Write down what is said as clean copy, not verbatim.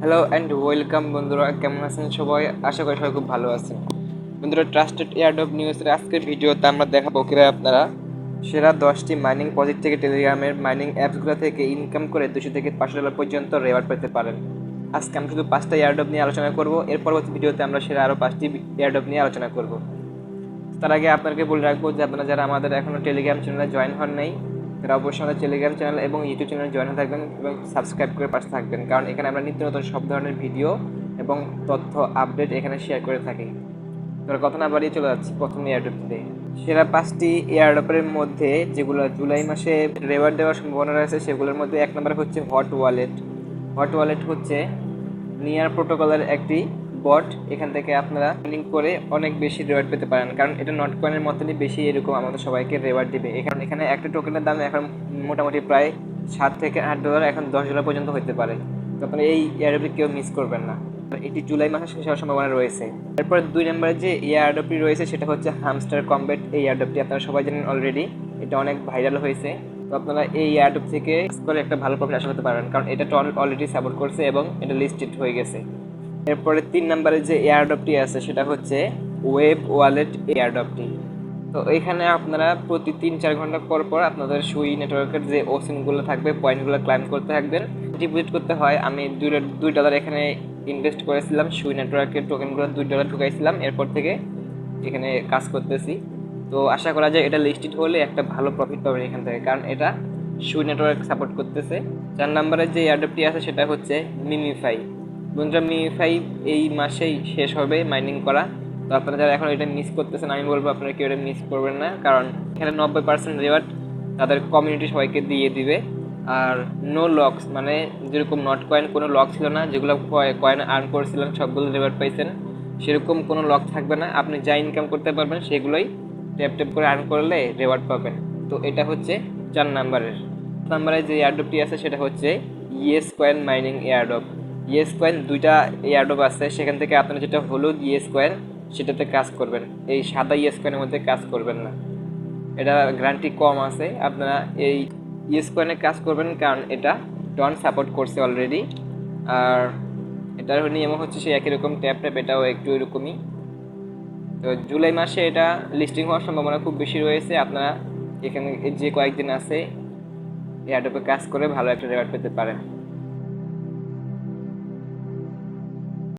Hello and welcome বন্ধুরা, কেমন আছেন সবাই? আশা করি সবাই খুব ভালো আছেন। বন্ধুরা, ট্রাস্টেড এয়ারড্রপ নিউজের আজকের ভিডিওতে আমরা দেখাবো কিভাবে আপনারা সেরা 10টি মাইনিং প্রজেক্ট থেকে টেলিগ্রামের মাইনিং অ্যাপসগুলো থেকে ইনকাম করে $200 থেকে $500 পর্যন্ত রেওয়ার্ড পেতে পারেন। আজকে আমি শুধু 5টা এয়ারড্রপ নিয়ে আলোচনা করব। এর পরবর্তী ভিডিওতে আমরা সেরা আরও 5টি এয়ারড্রপ নিয়ে আলোচনা করব। তার আগে আপনাকে বলে রাখবো যে আপনারা যারা আমাদের এখনও টেলিগ্রাম চ্যানেলে জয়েন হন নাই, তারা অবশ্যই আমাদের টেলিগ্রাম চ্যানেল এবং ইউটিউব চ্যানেলে জয়েন হয়ে থাকবেন এবং সাবস্ক্রাইব করে পাশে থাকবেন, কারণ এখানে আমরা নিত্য নতুন সব ধরনের ভিডিও এবং তথ্য আপডেট এখানে শেয়ার করে থাকি। তো কথা না বাড়িয়ে চলে যাচ্ছি প্রথম এয়ারড্রপতে। সেরা 5টি এয়ারড্রপের মধ্যে যেগুলো জুলাই মাসে রেওয়ার্ড দেওয়ার সম্ভাবনা রয়েছে সেগুলোর মধ্যে 1 নম্বরে হচ্ছে হট ওয়ালেট। হট ওয়ালেট হচ্ছে নিয়ার প্রোটোকলের একটি বট। এখান থেকে আপনারা লিঙ্ক করে অনেক বেশি রেওয়ার্ড পেতে পারেন, কারণ এটা নট কয়েনের মতনই বেশি এরকম আমাদের সবাইকে রেওয়ার্ড দিবে। এখানে একটা টোকেনের দাম এখন মোটামুটি প্রায় $7 থেকে $8, এখন $10 পর্যন্ত হতে পারে। তো আপনারা এই এয়ারড্রপটি কেউ মিস করবেন না। এটি জুলাই মাসে শেষ হওয়ার সম্ভাবনা রয়েছে। এরপর 2 নম্বরে যে এয়ারড্রপটি রয়েছে সেটা হচ্ছে হামস্টার কমব্যাট। এই এয়ারড্রপটি আপনারা সবাই জানেন অলরেডি, এটা অনেক ভাইরাল হয়েছে। তো আপনারা এই এয়ারড্রপ থেকে করে একটা ভালো প্রফিট আশা করতে পারেন, কারণ এটা অলরেডি সাপোর্ট করছে এবং এটা লিস্টেড হয়ে গেছে। এরপরে 3 নম্বরে যে এয়ারড্রপটি আছে সেটা হচ্ছে ওয়েব ওয়ালেট এয়ারড্রপটি। তো এখানে আপনারা প্রতি 3-4 ঘন্টা পর পর আপনাদের সুই নেটওয়ার্কের যে ওসিনগুলো থাকবে, পয়েন্টগুলো ক্লাইম করতে থাকবেন, ডিপোজিট করতে হয়। আমি $2 এখানে ইনভেস্ট করেছিলাম, সুই নেটওয়ার্কের টোকেনগুলো $2 ঢুকাইছিলাম, এরপর থেকে এখানে কাজ করতেছি। তো আশা করা যায় এটা লিস্টেড হলে একটা ভালো প্রফিট পাবেন এখান থেকে, কারণ এটা সুই নেটওয়ার্ক সাপোর্ট করতেছে। 4 নম্বরের যে এয়ারড্রপটি আছে সেটা হচ্ছে মিমিফাই। বন্ধুরা, মিমিফাই এই মাসেই শেষ হবে মাইনিং করা। তো আপনারা যারা এখন এটা মিস করতেছেন, আমি বলবো আপনারা কেউ এটা মিস করবেন না, কারণ এখানে 90% রেওয়ার্ড তাদের কমিউনিটি সবাইকে দিয়ে দিবে। আর নো লকস, মানে যেরকম নট কয়েন কোনো লক ছিল না, যেগুলো কয়েন আর্ন করেছিলেন সবগুলো রেওয়ার্ড পাইছেন, সেরকম কোনো লক থাকবে না। আপনি যা ইনকাম করতে পারবেন সেগুলোই ট্যাপ ট্যাপ করে আর্ন করলে রেওয়ার্ড পাবেন। তো এটা হচ্ছে 4 নম্বরের। নাম্বারে যে এয়ারড্রপটি আছে সেটা হচ্ছে yes coin mining airdrop. Yes coin 2টা এয়ারড্রপ আছে, সেখান থেকে আপনারা যেটা হলুদ ইয়েস কয়েন সেটাতে কাজ করবেন, এই সাদা ইয়েস কয়েনের মধ্যে কাজ করবেন না। এটা গ্যারান্টি কম আছে। আপনারা এই ইয়েস কয়েনে কাজ করবেন, কারণ এটা ডন সাপোর্ট করছে অলরেডি। আর এটার নিয়ম হচ্ছে সেই একই রকম ট্যাপ ট্যাপ, এটাও একটু এরকমই। তো জুলাই মাসে এটা লিস্টিং হওয়ার সম্ভাবনা খুব বেশি রয়েছে। আপনারা এখানে যে কয়েকদিন আছে এয়ারড্রপে কাজ করে ভালো একটা রেওয়ার্ড পেতে পারেন।